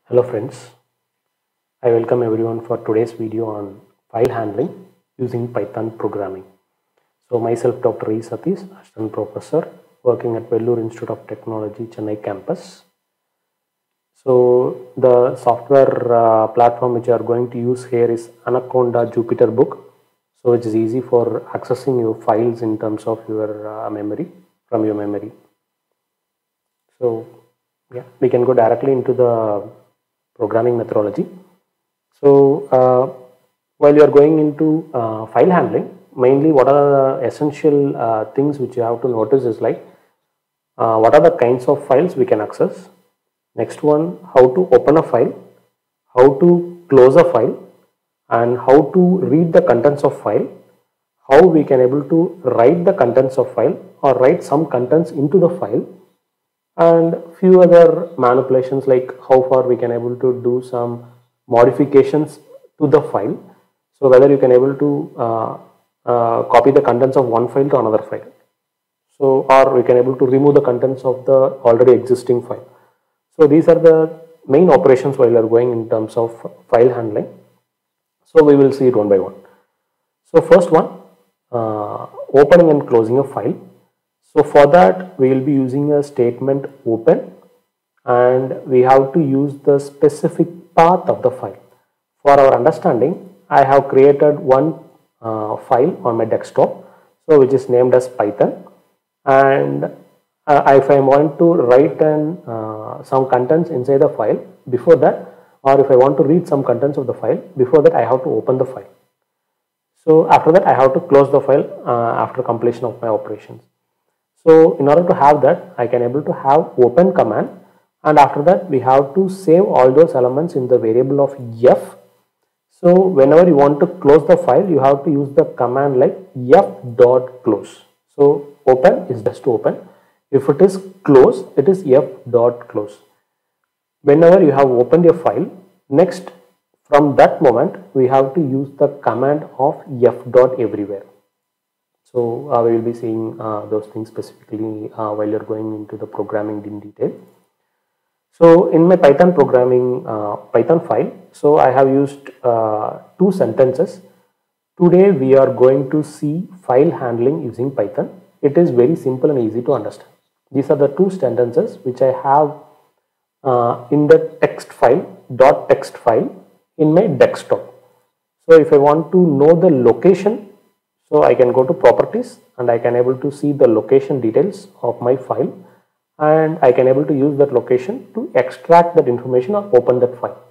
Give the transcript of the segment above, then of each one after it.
Hello friends, I welcome everyone for today's video on file handling using Python programming. So myself Dr. E. Satish, Assistant Professor working at Vellore Institute of Technology, Chennai campus. So the software platform which you are going to use here is Anaconda Jupyter Book. So it is easy for accessing your files in terms of your memory, from your memory. So yeah, we can go directly into the programming methodology. So while you are going into file handling, mainly what are the essential things which you have to notice is like what are the kinds of files we can access. Next one, how to open a file, how to close a file, and how to read the contents of file, how we can able to write the contents of file or write some contents into the file, and few other manipulations like how far we can able to do some modifications to the file. So whether you can able to copy the contents of one file to another file. So or we can able to remove the contents of the already existing file. So these are the main operations while you are going in terms of file handling. So we will see it one by one. So first one, opening and closing a file. So for that we will be using a statement open, and we have to use the specific path of the file. For our understanding, I have created one file on my desktop, so which is named as Python, and if I want to write some contents inside the file, before that, or if I want to read some contents of the file, before that I have to open the file. So after that I have to close the file after completion of my operations. So in order to have that, I can able to have open command, and after that we have to save all those elements in the variable of f. So whenever you want to close the file, you have to use the command like f.close. So open is just to open. If it is close, it is f.close. Whenever you have opened your file, next from that moment we have to use the command of f.everywhere. So we will be seeing those things specifically while you are going into the programming in detail. So in my Python programming Python file, so I have used two sentences. Today we are going to see file handling using Python. It is very simple and easy to understand. These are the two sentences which I have in the text file, .text file in my desktop. So if I want to know the location, so I can go to properties and I can able to see the location details of my file, and I can able to use that location to extract that information or open that file.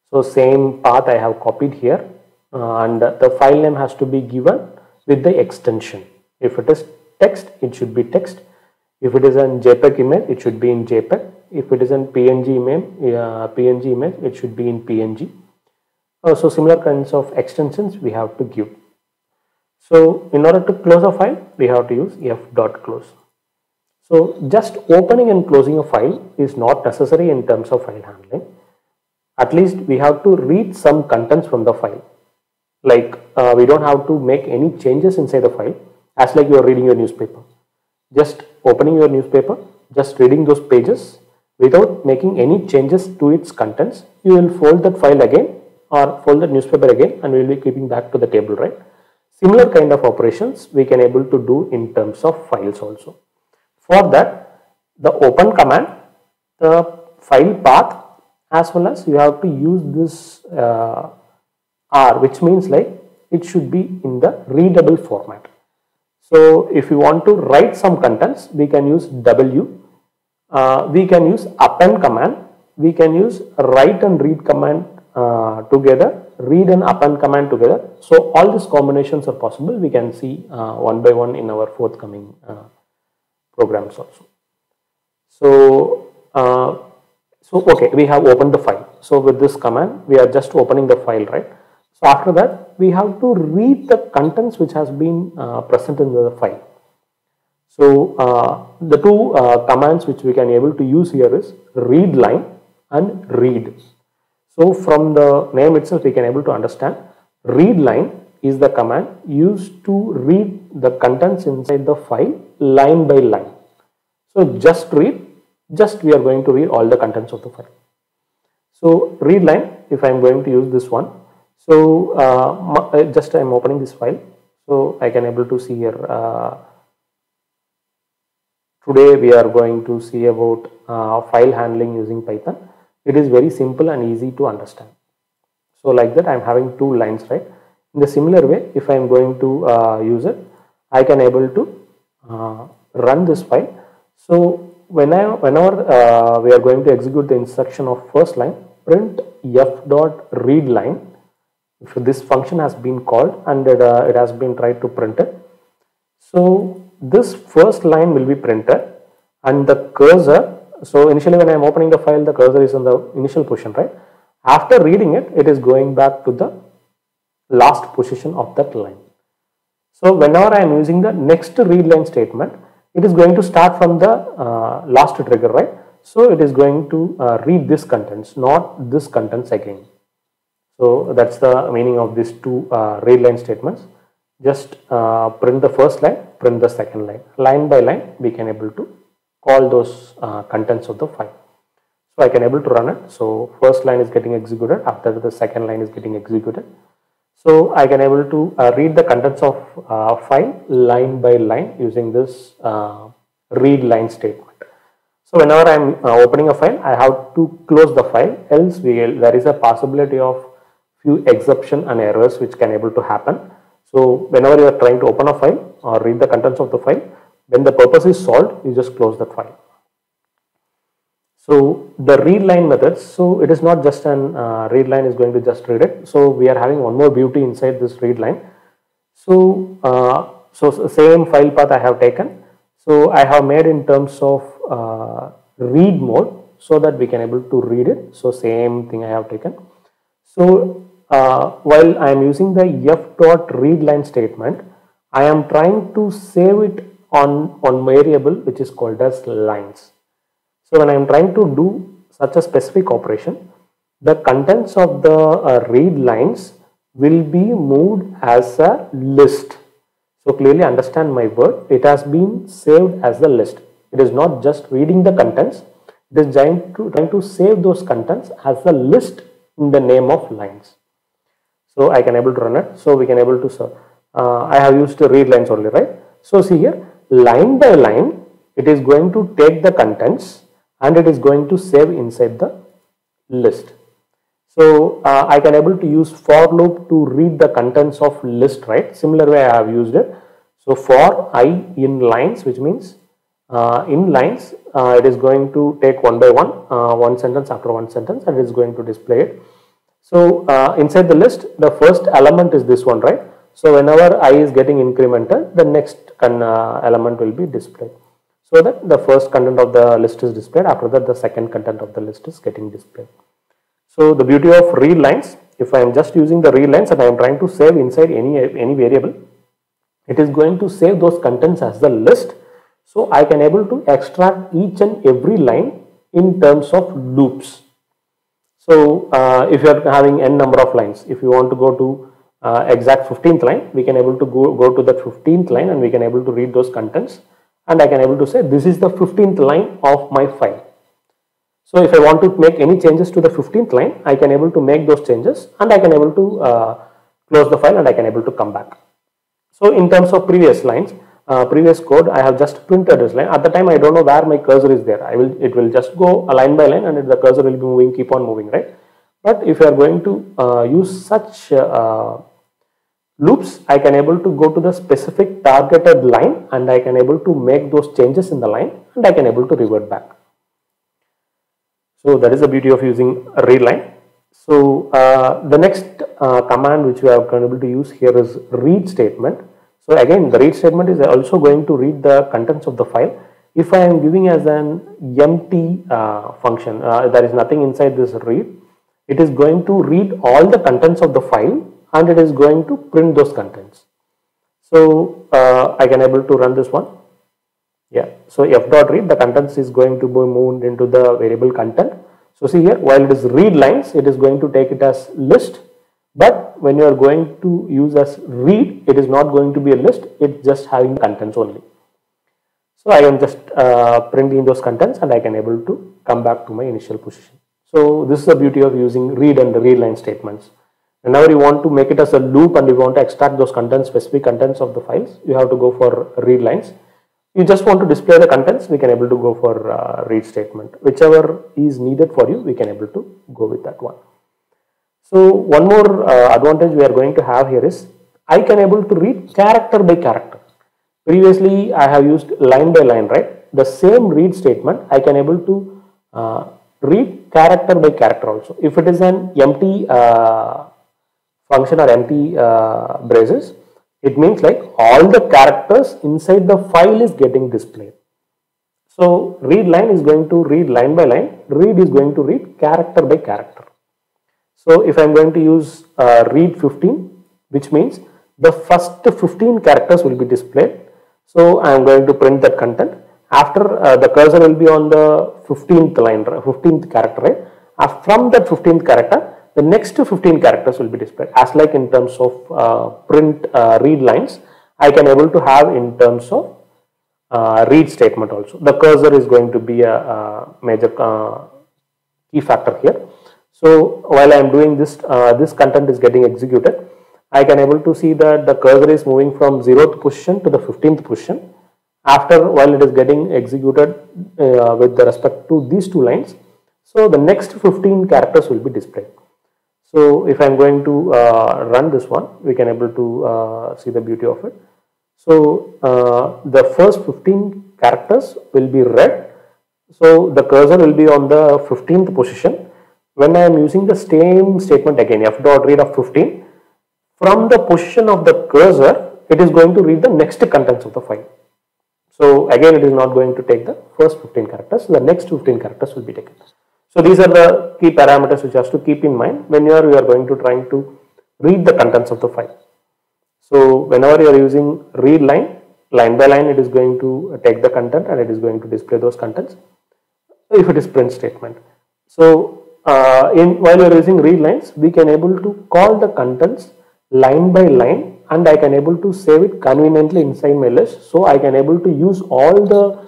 So same path I have copied here, and the file name has to be given with the extension. If it is text, it should be text. If it is an JPEG image, it should be in JPEG. If it is an PNG image, it should be in PNG. So similar kinds of extensions we have to give. So in order to close a file, we have to use f.close. So just opening and closing a file is not necessary in terms of file handling. At least we have to read some contents from the file. Like we don't have to make any changes inside the file, as like you are reading your newspaper. Just opening your newspaper, just reading those pages without making any changes to its contents. You will fold that file again or fold that newspaper again, and we will be keeping back to the table, right? Similar kind of operations we can able to do in terms of files also. For that, the open command, the file path, as well as you have to use this R, which means like it should be in the readable format. So if you want to write some contents, we can use W, we can use append command, we can use write and read command together, read and append command together. So all these combinations are possible. We can see one by one in our forthcoming programs also. So okay, we have opened the file. So with this command, we are just opening the file, right? So after that, we have to read the contents which has been present in the file. So the two commands which we can able to use here is read line and read. So from the name itself, we can able to understand read line is the command used to read the contents inside the file line by line. So just read, just we are going to read all the contents of the file. So read line, if I am going to use this one, so just I am opening this file, so I can able to see here. Today we are going to see about file handling using Python. It is very simple and easy to understand. So like that I am having two lines, right? In the similar way, if I am going to use it, I can able to run this file. So whenever we are going to execute the instruction of first line, print f dot read line, if this function has been called and it has been tried to print it. So this first line will be printed and the cursor, so initially when I am opening the file, the cursor is in the initial position, right? After reading it, it is going back to the last position of that line. So whenever I am using the next read line statement, it is going to start from the last trigger, right? So it is going to read this contents, not this contents again. So that's the meaning of these two read line statements. Just print the first line, print the second line. Line by line, we can able to call those contents of the file. So I can able to run it. So first line is getting executed, after the second line is getting executed. So I can able to read the contents of file line by line using this read line statement. So whenever I am opening a file, I have to close the file, else there is a possibility of few exception and errors which can able to happen. So whenever you are trying to open a file or read the contents of the file, when the purpose is solved, you just close that file. So the read line methods, so it is not just an read line is going to just read it. So we are having one more beauty inside this read line. So same file path I have taken. So I have made in terms of read mode so that we can able to read it. So same thing I have taken. So while I am using the f dot read line statement, I am trying to save it on variable which is called as lines. So when I am trying to do such a specific operation, the contents of the read lines will be moved as a list. So clearly understand my word, it has been saved as a list. It is not just reading the contents, it is trying to save those contents as a list in the name of lines. So I can able to run it. So we can able to, I have used read lines only, right? So see here, line by line, it is going to take the contents and it is going to save inside the list. So I can able to use for loop to read the contents of list, right? Similar way I have used it. So for I in lines, which means in lines, it is going to take one by one sentence after one sentence, and it is going to display it. So inside the list, the first element is this one, right? So whenever I is getting incremented, the next element will be displayed. So that the first content of the list is displayed, after that the second content of the list is getting displayed. So the beauty of read lines, if I am just using the read lines and I am trying to save inside any variable, it is going to save those contents as the list. So I can able to extract each and every line in terms of loops. So if you are having n number of lines, if you want to go to exact 15th line, we can able to go to that 15th line and we can able to read those contents, and I can able to say this is the 15th line of my file. So if I want to make any changes to the 15th line, I can able to make those changes and I can able to close the file and I can able to come back. So in terms of previous lines, previous code, I have just printed this line. At the time I don't know where my cursor is there. It will just go line by line and the cursor will be moving, keep on moving, right? But if you are going to use such loops, I can able to go to the specific targeted line and I can able to make those changes in the line and I can able to revert back. So that is the beauty of using a read line. So the next command which we are able to use here is read statement. So again, the read statement is also going to read the contents of the file. If I am giving as an empty function, there is nothing inside this read, it is going to read all the contents of the file and it is going to print those contents. So I can able to run this one. Yeah, so f dot read, the contents is going to be moved into the variable content. So see here, while it is read lines, it is going to take it as list, but when you are going to use as read, it is not going to be a list, it's just having contents only. So I am just printing those contents and I can able to come back to my initial position. So this is the beauty of using read and read line statements. Whenever you want to make it as a loop and you want to extract those contents, specific contents of the files, you have to go for read lines. You just want to display the contents, we can able to go for read statement. Whichever is needed for you, we can able to go with that one. So one more advantage we are going to have here is I can able to read character by character. Previously I have used line by line, right? The same read statement I can able to read character by character also. If it is an empty function or empty braces, it means like all the characters inside the file is getting displayed. So read line is going to read line by line, read is going to read character by character. So if I am going to use read 15, which means the first 15 characters will be displayed. So I am going to print that content. After the cursor will be on the 15th line, 15th character, right? From that 15th character, the next 15 characters will be displayed. As like in terms of print read lines, I can able to have in terms of read statement also. The cursor is going to be a major key factor here. So while I am doing this, this content is getting executed, I can able to see that the cursor is moving from 0th position to the 15th position. After while it is getting executed with respect to these two lines, so the next 15 characters will be displayed. So if I am going to run this one, we can able to see the beauty of it. So the first 15 characters will be read. So the cursor will be on the 15th position. When I am using the same statement again, f dot read of 15, from the position of the cursor, it is going to read the next contents of the file. So again, it is not going to take the first 15 characters, the next 15 characters will be taken. So these are the key parameters which has to keep in mind when you are going to trying to read the contents of the file. So whenever you are using read line, line by line, it is going to take the content and it is going to display those contents if it is print statement. So while you are using read lines, we can able to call the contents line by line, and I can able to save it conveniently inside my list. So I can able to use all the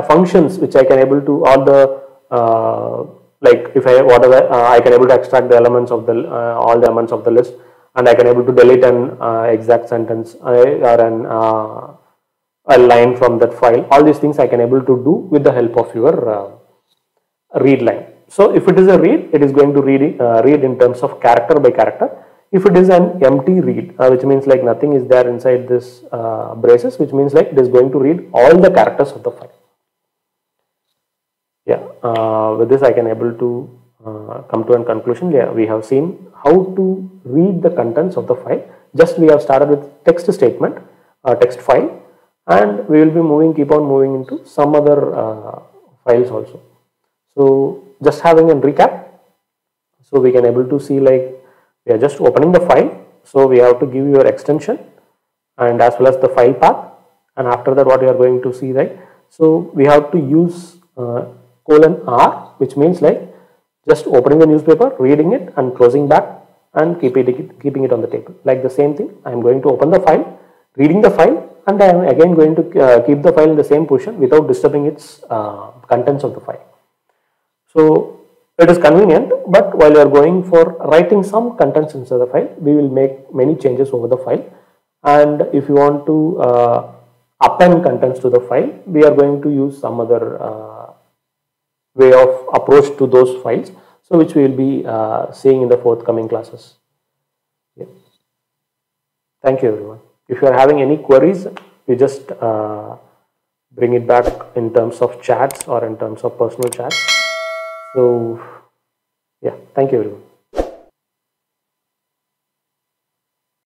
functions which I can able to, all the like if I whatever I can able to extract the elements of the all the elements of the list, and I can able to delete an exact sentence or a line from that file. All these things I can able to do with the help of your read line. So if it is a read, it is going to read in terms of character by character. If it is an empty read, which means like nothing is there inside this braces, which means like it is going to read all the characters of the file. Yeah, with this I can able to come to a conclusion. Yeah, we have seen how to read the contents of the file. Just we have started with text statement, text file, and we will be keep on moving into some other files also. So just having a recap, so we can able to see like we are just opening the file. So we have to give your extension and as well as the file path, and after that what we are going to see, right? So we have to use :R, which means like just opening the newspaper, reading it and closing back and keeping it on the table. Like the same thing, I am going to open the file, reading the file, and I am again going to keep the file in the same position without disturbing its contents of the file. So it is convenient, but while you are going for writing some contents inside the file, we will make many changes over the file. And if you want to append contents to the file, we are going to use some other way of approach to those files, so which we will be seeing in the forthcoming classes. Yeah. Thank you everyone. If you are having any queries, you just bring it back in terms of chats or in terms of personal chats. So yeah, thank you everyone.